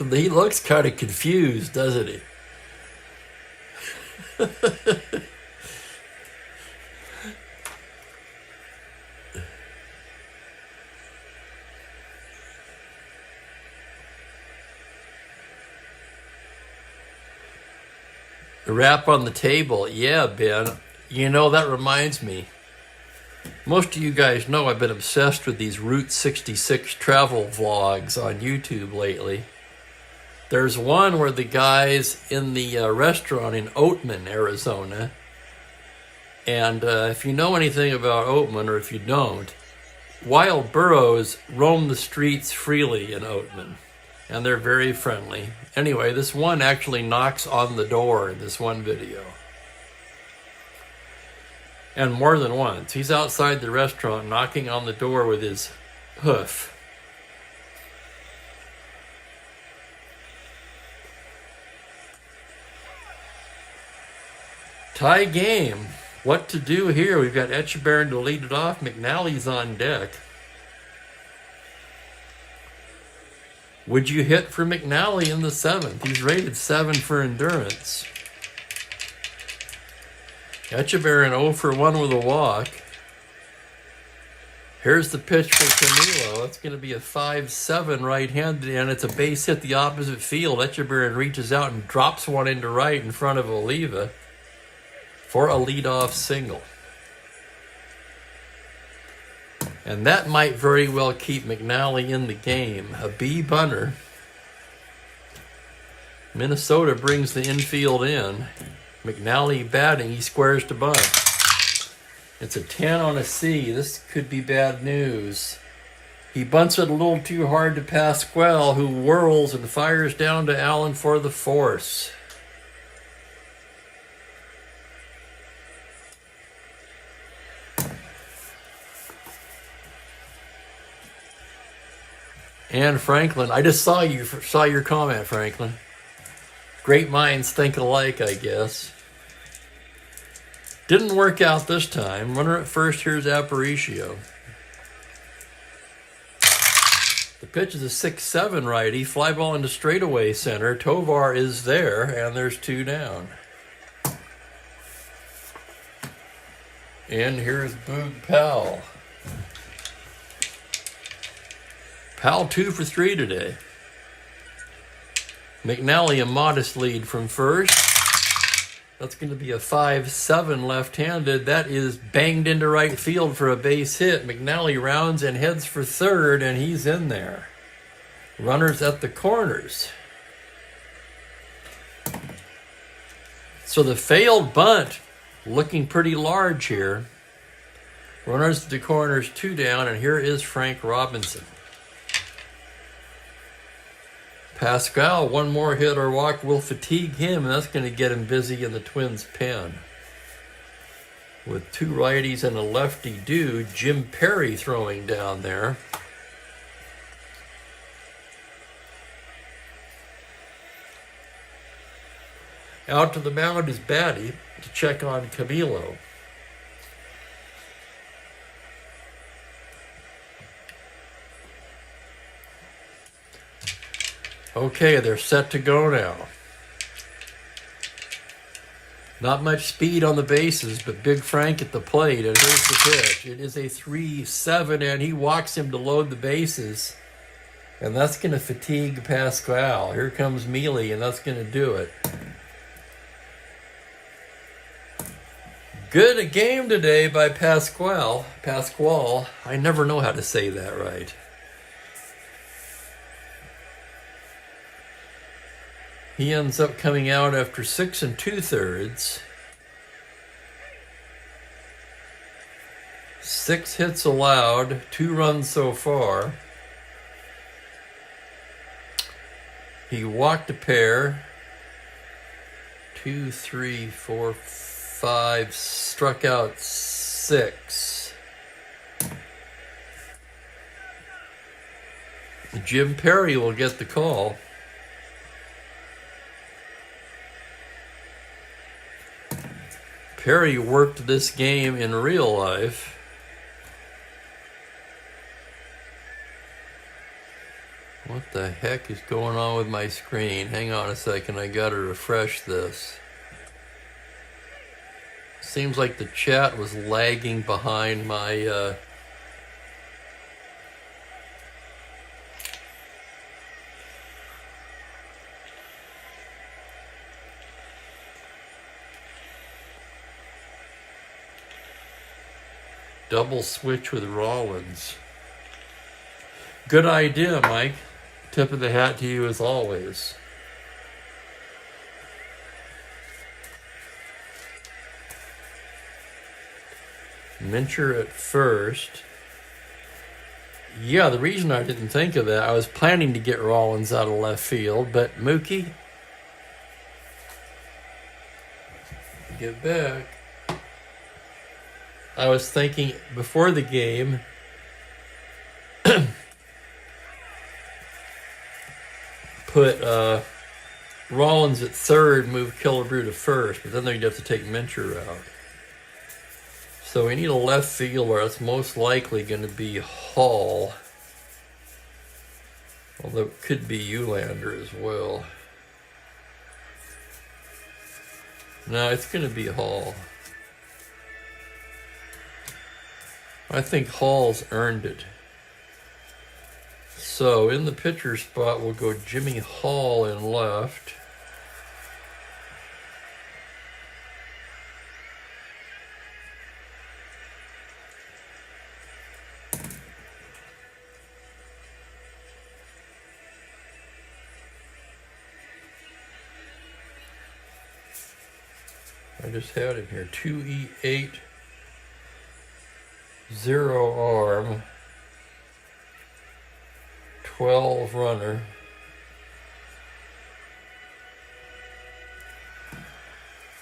Speaker 1: He looks kind of confused, doesn't he? The wrap on the table. Yeah, Ben. You know, that reminds me. Most of you guys know I've been obsessed with these Route 66 travel vlogs on YouTube lately. There's one where the guy's in the restaurant in Oatman, Arizona, And if you know anything about Oatman, or if you don't, wild burros roam the streets freely in Oatman, and they're very friendly. Anyway, this one actually knocks on the door in this one video. And more than once. He's outside the restaurant knocking on the door with his hoof. Tie game. What to do here? We've got Etchebarren to lead it off. McNally's on deck. Would you hit for McNally in the 7th? He's rated 7 for endurance. Etchebarren 0 for 1 with a walk. Here's the pitch for Camilo. That's going to be a 5-7 right-handed, and it's a base hit the opposite field. Etchebarren reaches out and drops one into right in front of Oliva for a leadoff single. And that might very well keep McNally in the game. A B bunter. Minnesota brings the infield in. McNally batting, he squares to bunt. It's a 10 on a C. This could be bad news. He bunts it a little too hard to Pasquale, who whirls and fires down to Allen for the force. And Franklin, I just saw your comment, Franklin. Great minds think alike, I guess. Didn't work out this time. Runner at first, here's Aparicio. The pitch is a 6-7 righty. Fly ball into straightaway center. Tovar is there, and there's 2 down. And here's Boog Powell. Powell 2 for 3 today. McNally a modest lead from first. That's going to be a 5-7 left-handed. That is banged into right field for a base hit. McNally rounds and heads for third, and he's in there. Runners at the corners. So the failed bunt looking pretty large here. Runners at the corners, 2 down, and here is Frank Robinson. Pasquale, 1 more hit or walk will fatigue him, and that's going to get him busy in the Twins' pen. With 2 righties and a lefty due, Jim Perry throwing down there. Out to the mound is Batty to check on Camilo. Okay, they're set to go now. Not much speed on the bases, but Big Frank at the plate, and here's the pitch. It is a 3-7, and he walks him to load the bases, and that's going to fatigue Pasquale. Here comes Mealy, and that's going to do it. Good game today by Pasquale. I never know how to say that right. He ends up coming out after 6 2/3. 6 hits allowed, 2 runs so far. He walked a pair. 2, 3, 4, 5, struck out 6. Jim Perry will get the call. Perry worked this game in real life. What the heck is going on with my screen? Hang on a second, I gotta refresh this. Seems like the chat was lagging behind my double switch with Rollins. Good idea, Mike. Tip of the hat to you as always. Mincher at first. Yeah, the reason I didn't think of that, I was planning to get Rollins out of left field, but Mookie, get back. I was thinking before the game, put Rollins at third, move Killebrew to first, but then they'd have to take Mincher out. So we need a left fielder. It's most likely going to be Hall. Although it could be Eulander as well. No, it's going to be Hall. I think Hall's earned it. So in the pitcher spot, we'll go Jimmy Hall in left. I just had him here. 2E8, 0 arm, 12 runner.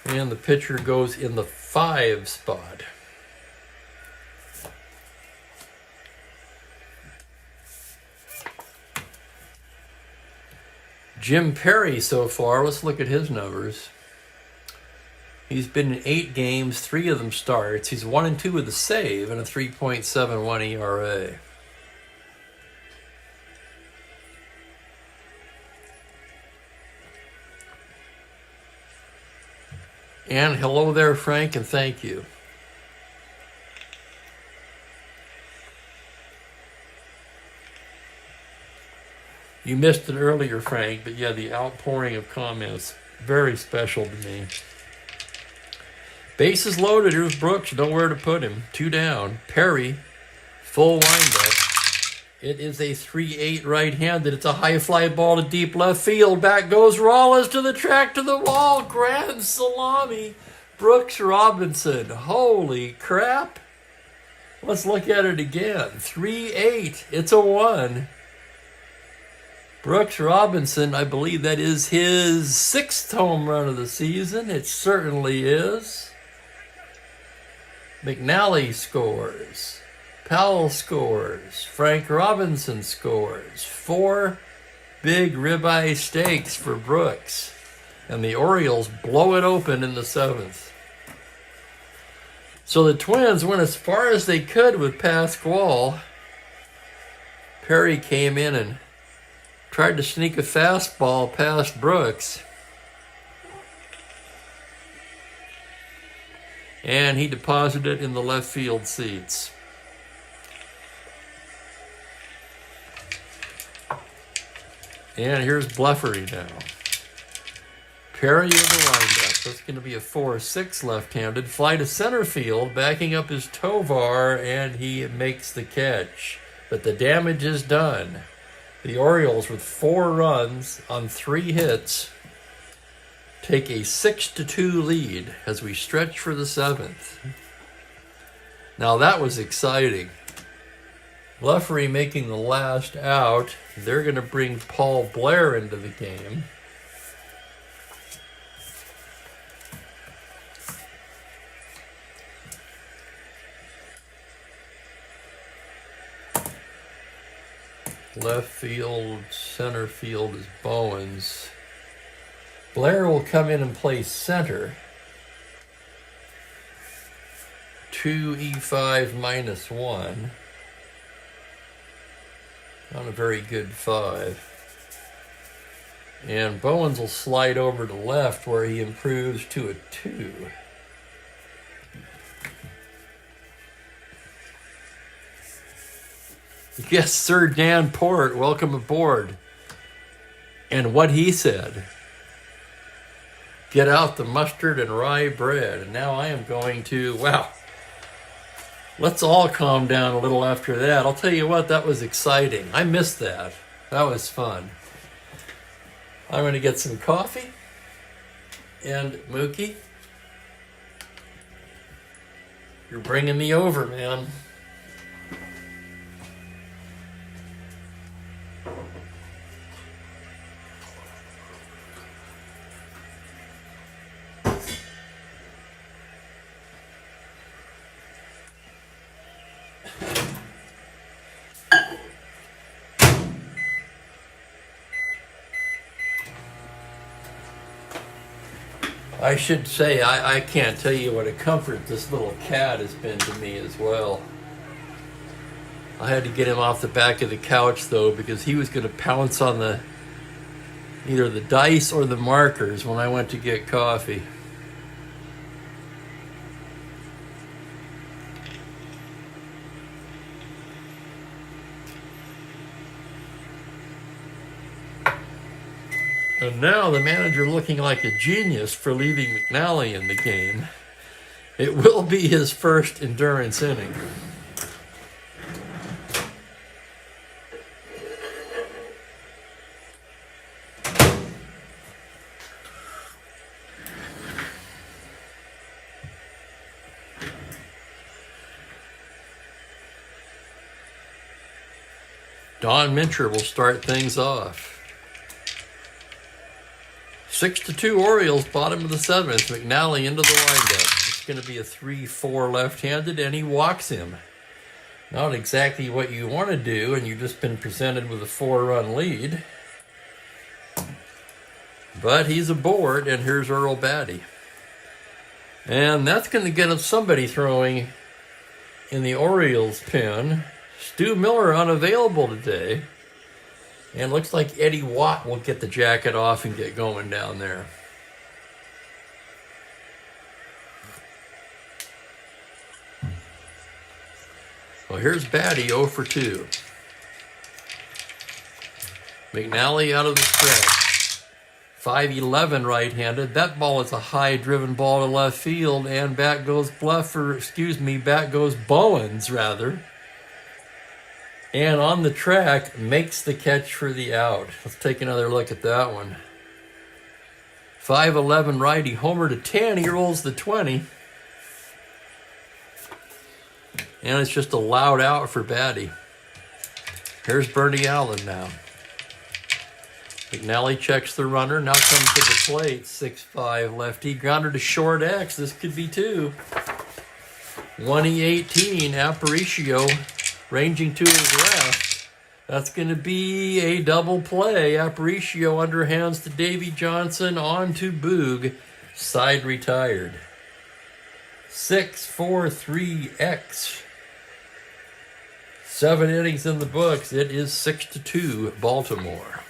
Speaker 1: And the pitcher goes in the 5 spot. Jim Perry so far, let's look at his numbers. He's been in 8 games, 3 of them starts. He's 1-2 with a save and a 3.71 ERA. And hello there, Frank, and thank you. You missed it earlier, Frank, but yeah, the outpouring of comments, very special to me. Bases loaded. Here's Brooks. You know where to put him. 2 down. Perry, full windup. It is a 3-8 right-handed. It's a high fly ball to deep left field. Back goes Rollins to the track, to the wall. Grand salami. Brooks Robinson. Holy crap. Let's look at it again. 3-8. It's a 1. Brooks Robinson, I believe that is his 6th home run of the season. It certainly is. McNally scores. Powell scores. Frank Robinson scores. 4 big ribeye steaks for Brooks. And the Orioles blow it open in the 7th. So the Twins went as far as they could with Pasquale. Perry came in and tried to sneak a fastball past Brooks. And he deposited it in the left field seats. And here's Bleffery now. Perry with the windup. That's going to be a 4-6 left-handed. Fly to center field, backing up his Tovar, and he makes the catch. But the damage is done. The Orioles, with 4 runs on 3 hits, take a 6-2 lead as we stretch for the 7th. Now that was exciting. Bleffery making the last out. They're going to bring Paul Blair into the game. Left field, center field is Bowens. Blair will come in and play center. 2E5 -1. Not a very good 5. And Bowens will slide over to left where he improves to a 2. Yes, Sir Dan Port, welcome aboard. And what he said. Get out the mustard and rye bread. And now I am going to, wow. Let's all calm down a little after that. I'll tell you what, that was exciting. I missed that. That was fun. I'm going to get some coffee. And Mookie, You're bringing me over, man. I should say, I can't tell you what a comfort this little cat has been to me as well. I had to get him off the back of the couch, though, because he was going to pounce on either the dice or the markers when I went to get coffee. And now the manager looking like a genius for leaving McNally in the game. It will be his first endurance inning. Don Mincher will start things off. 6-2 Orioles, bottom of the seventh. McNally into the windup. It's going to be a 3-4 left-handed, and he walks him. Not exactly what you want to do, and you've just been presented with a 4-run lead. But he's aboard, and here's Earl Batty. And that's going to get us somebody throwing in the Orioles pen. Stu Miller unavailable today. And looks like Eddie Watt will get the jacket off and get going down there. Well, here's Batty 0 for 2. McNally out of the stretch. 5'11" right-handed. That ball is a high-driven ball to left field, and bat goes Bowens, rather. And on the track, makes the catch for the out. Let's take another look at that one. 5'11" righty, homer to 10. He rolls the 20. And it's just a loud out for Batty. Here's Bernie Allen now. McNally checks the runner. Now comes to the plate. 6'5" lefty. Grounder to short X. This could be 2. 1E18. Aparicio ranging to his left. That's going to be a double play. Aparicio underhands to Davy Johnson, on to Boog. Side retired. 6-4-3-X. 7 innings in the books. It is 6-2 Baltimore.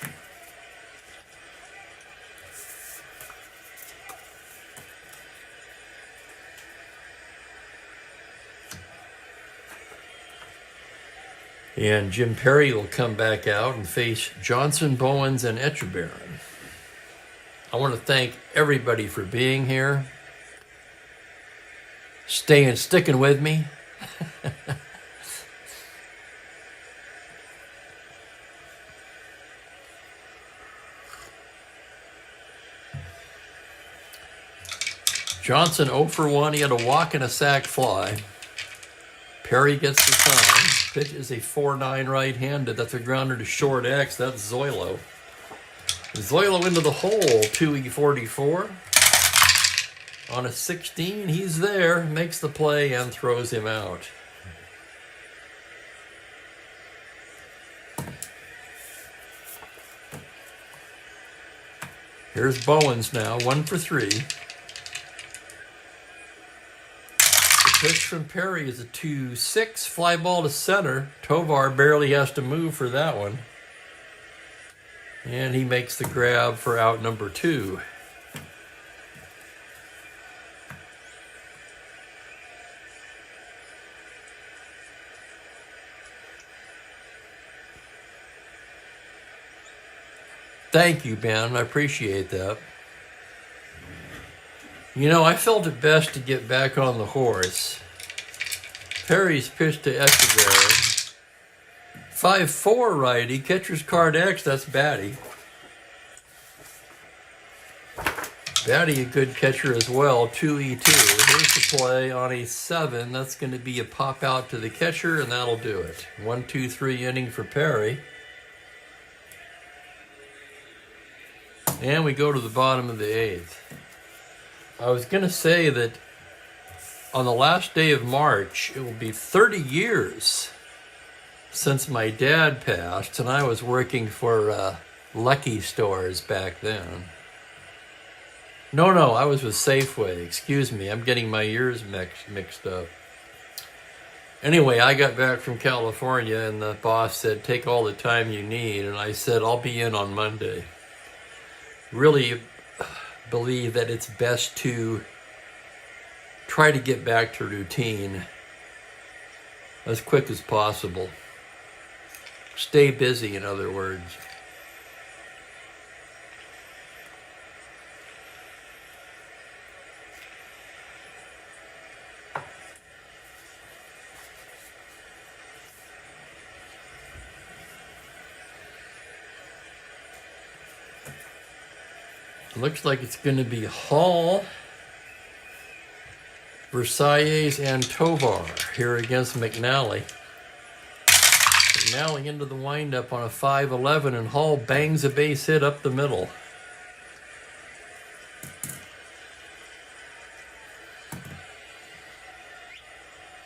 Speaker 1: And Jim Perry will come back out and face Johnson, Bowens, and Etchebarren. I want to thank everybody for being here, sticking with me. Johnson 0 for 1. He had a walk and a sac fly. Perry gets the sign. Pitch is a 4-9 right-handed. That's a grounder to short X. That's Zoilo. Zoilo into the hole. 2E44. On a 16, he's there. Makes the play and throws him out. Here's Bowens now. 1 for 3. Pitch from Perry is a 2-6 fly ball to center. Tovar barely has to move for that one. And he makes the grab for out number 2. Thank you, Ben. I appreciate that. You know, I felt it best to get back on the horse. Perry's pitch to Etchebarren. 5-4 righty, catcher's card X, that's Batty. Batty, a good catcher as well, 2-E2. Here's the play on a 7. That's going to be a pop out to the catcher, and that'll do it. 1-2-3 inning for Perry. And we go to the bottom of the 8th. I was going to say that on the last day of March, it will be 30 years since my dad passed, and I was working for Lucky Stores back then. No, I was with Safeway. Excuse me, I'm getting my years mixed up. Anyway, I got back from California, and the boss said, take all the time you need, and I said, I'll be in on Monday. Really believe that it's best to try to get back to routine as quick as possible. Stay busy, in other words. Looks like it's going to be Hall, Versailles, and Tovar here against McNally. McNally into the windup on a 5-11, and Hall bangs a base hit up the middle.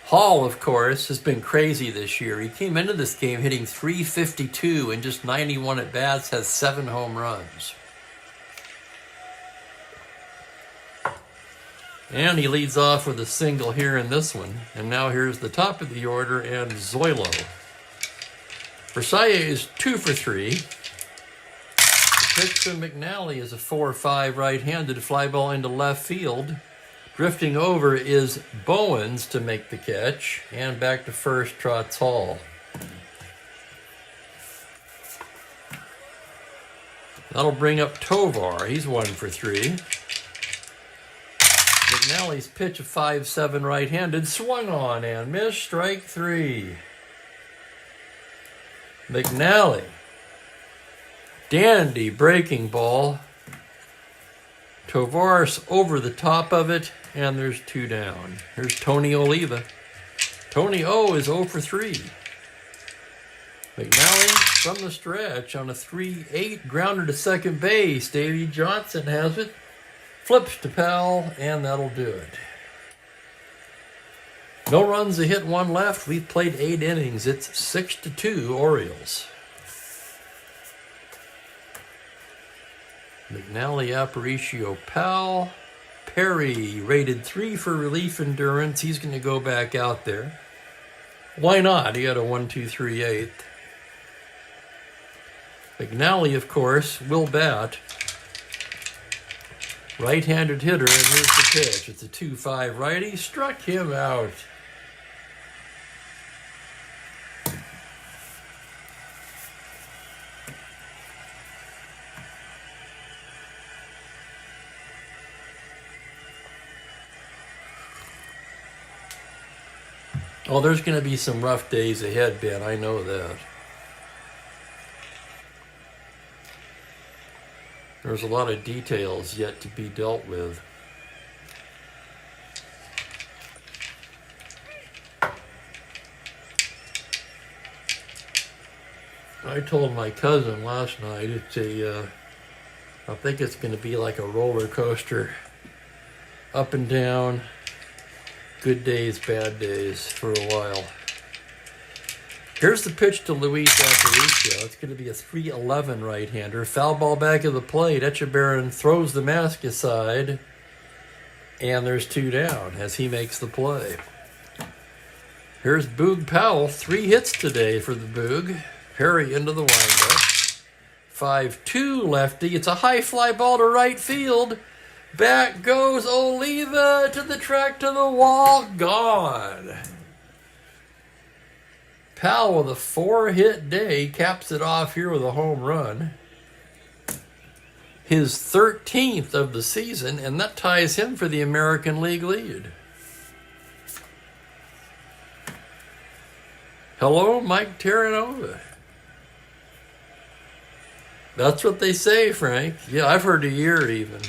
Speaker 1: Hall, of course, has been crazy this year. He came into this game hitting .352 and just 91 at-bats, has 7 home runs. And he leads off with a single here in this one. And now here's the top of the order and Zoilo. Versailles 2 for 3. The pitch from McNally is a 4-5 right-handed fly ball into left field. Drifting over is Bowens to make the catch. And back to first trots Hall. That'll bring up Tovar. He's 1 for 3. McNally's pitch, a 5-7 right-handed, swung on and missed, strike 3. McNally, dandy breaking ball. Tovar's over the top of it, and there's 2 down. Here's Tony Oliva. Tony O is 0 for 3. McNally from the stretch on a 3-8 grounder to second base. Davey Johnson has it. Flips to Powell, and that'll do it. No runs, a hit, 1 left. We've played 8 innings. It's 6-2 Orioles. McNally, Aparicio, Powell. Perry rated 3 for relief endurance. He's going to go back out there. Why not? He had a 1-2-3-8. McNally, of course, will bat. Right-handed hitter, and here's the pitch. It's a 2-5 righty. Struck him out. Oh, there's going to be some rough days ahead, Ben. I know that. There's a lot of details yet to be dealt with. I told my cousin last night, I think it's going to be like a roller coaster. Up and down, good days, bad days for a while. Here's the pitch to Luis Aparicio. It's going to be a 3-11 right-hander. Foul ball back of the plate. Echebarren throws the mask aside. And there's 2 down as he makes the play. Here's Boog Powell. 3 hits today for the Boog. Perry into the windup. 5-2 lefty. It's a high fly ball to right field. Back goes Oliva to the track, to the wall. Gone. Powell with a 4-hit day caps it off here with a home run. His 13th of the season, and that ties him for the American League lead. Hello, Mike Terranova. That's what they say, Frank. Yeah, I've heard a year even.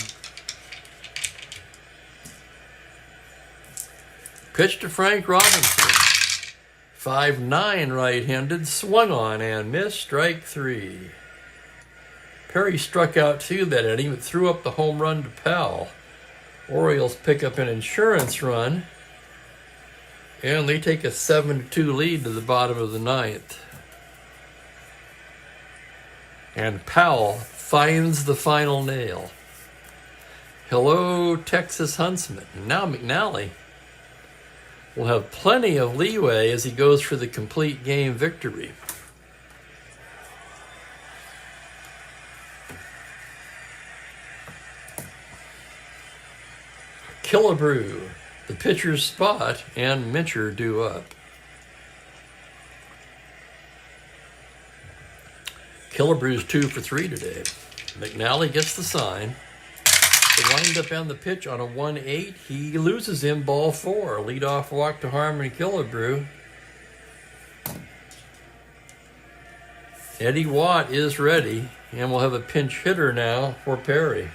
Speaker 1: Pitch to Frank Robinson. 5-9 right-handed, swung on and missed, strike 3. Perry struck out 2 that inning, but threw up the home run to Powell. Orioles pick up an insurance run, and they take a 7-2 lead to the bottom of the 9th. And Powell finds the final nail. Hello, Texas Huntsman. And now McNally will have plenty of leeway as he goes for the complete game victory. Killebrew, the pitcher's spot, and Mincher due up. Killebrew's 2 for 3 today. McNally gets the sign. The windup and the pitch on a 1-8. He loses him, ball 4. Leadoff walk to Harmon Killebrew. Eddie Watt is ready, and we'll have a pinch hitter now for Perry.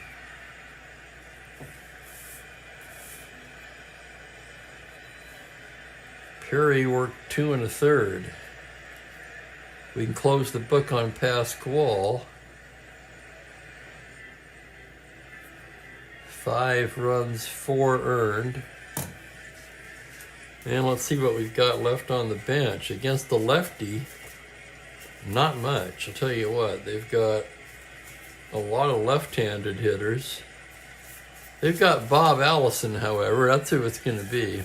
Speaker 1: Perry worked 2 1/3. We can close the book on Pasquale. 5 runs, 4 earned. And let's see what we've got left on the bench. Against the lefty, not much. I'll tell you what, they've got a lot of left-handed hitters. They've got Bob Allison, however. That's who it's going to be.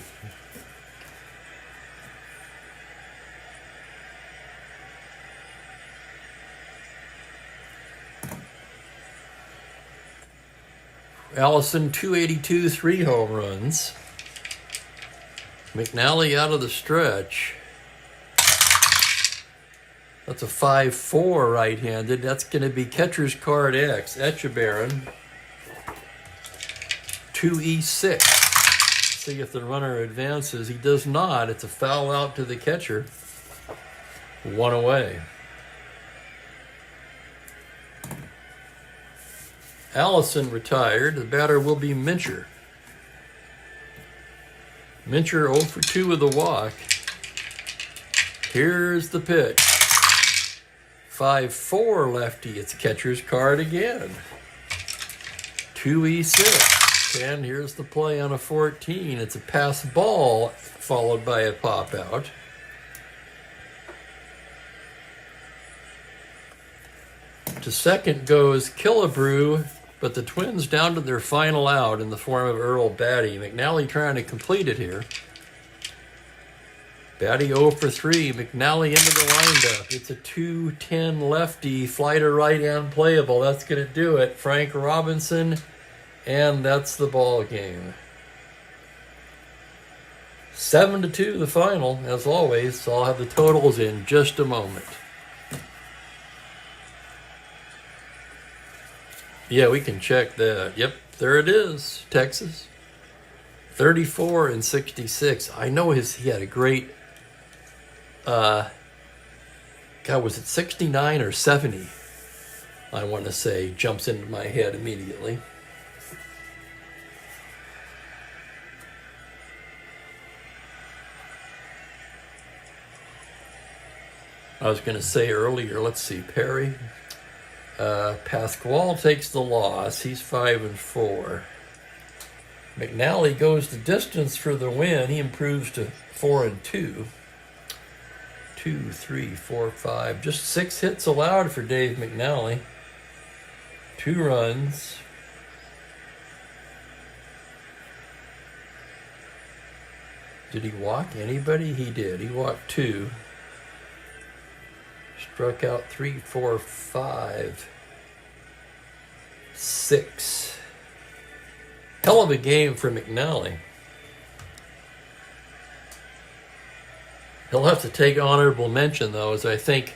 Speaker 1: Allison, 282, 3 home runs. McNally out of the stretch. That's a 5-4 right-handed. That's going to be catcher's card X. Echebarren, 2E6. See if the runner advances. He does not. It's a foul out to the catcher. 1 away. Allison retired. The batter will be Mincher. Mincher 0 for 2 with a walk. Here's the pitch. 5-4 lefty. It's catcher's card again. 2E6. And here's the play on a 14. It's a pass ball followed by a pop out. To second goes Killebrew, but the Twins down to their final out in the form of Earl Batty. McNally trying to complete it here. Batty 0 for 3. McNally into the windup. It's a 2-10 lefty. Fly to right and playable. That's going to do it. Frank Robinson, and that's the ball game. 7-2 the final, as always. So I'll have the totals in just a moment. Yeah, we can check that. Yep, there it is. Texas. 34 and 66. I know he had a great, God, was it 69 or 70? I want to say, jumps into my head immediately. I was going to say earlier, let's see, Perry. Pasquale takes the loss. He's 5-4. McNally goes the distance for the win. He improves to 4-2. 2, 3, 4, 5. Just 6 hits allowed for Dave McNally. 2 runs. Did he walk anybody? He did. He walked 2. Struck out 3, 4, 5, 6. Hell of a game for McNally. He'll have to take honorable mention, though, as I think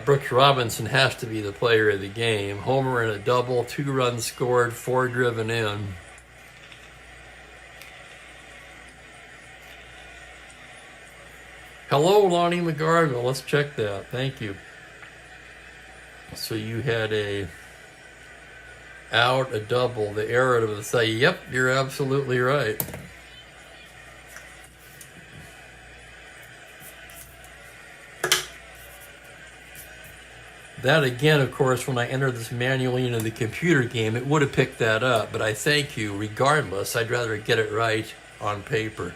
Speaker 1: Brooks Robinson has to be the player of the game. Homer and a double, 2 runs scored, 4 driven in. Hello, Lonnie McGarville. Let's check that. Thank you. So you had a out, a double, the error to the side. Yep, you're absolutely right. That again, of course, when I entered this manually into the computer game, it would have picked that up, but I thank you regardless. I'd rather get it right on paper.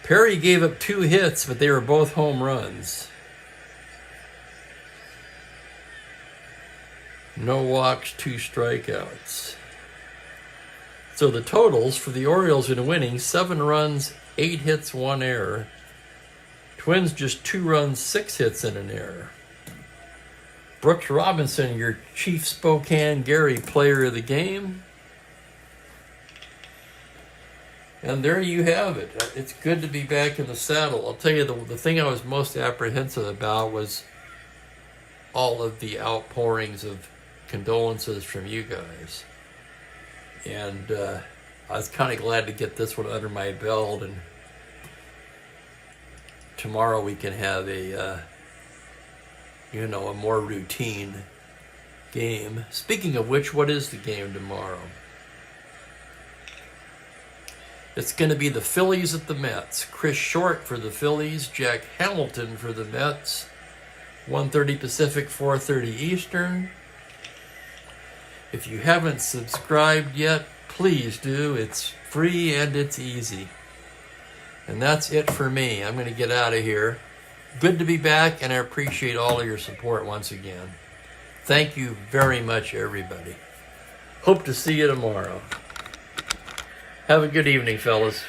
Speaker 1: Perry gave up 2 hits, but they were both home runs. No walks, 2 strikeouts. So the totals for the Orioles in winning: 7 runs, 8 hits, 1 error. Twins just 2 runs, 6 hits, and an error. Brooks Robinson, your Chief Spokane Gary player of the game. And there you have it. It's good to be back in the saddle. I'll tell you, the thing I was most apprehensive about was all of the outpourings of condolences from you guys. And I was kind of glad to get this one under my belt, and tomorrow we can have a more routine game. Speaking of which, what is the game tomorrow? It's going to be the Phillies at the Mets. Chris Short for the Phillies, Jack Hamilton for the Mets. 1:30 Pacific, 4:30 Eastern. If you haven't subscribed yet, please do. It's free and it's easy. And that's it for me. I'm going to get out of here. Good to be back, and I appreciate all of your support once again. Thank you very much, everybody. Hope to see you tomorrow. Have a good evening, fellas.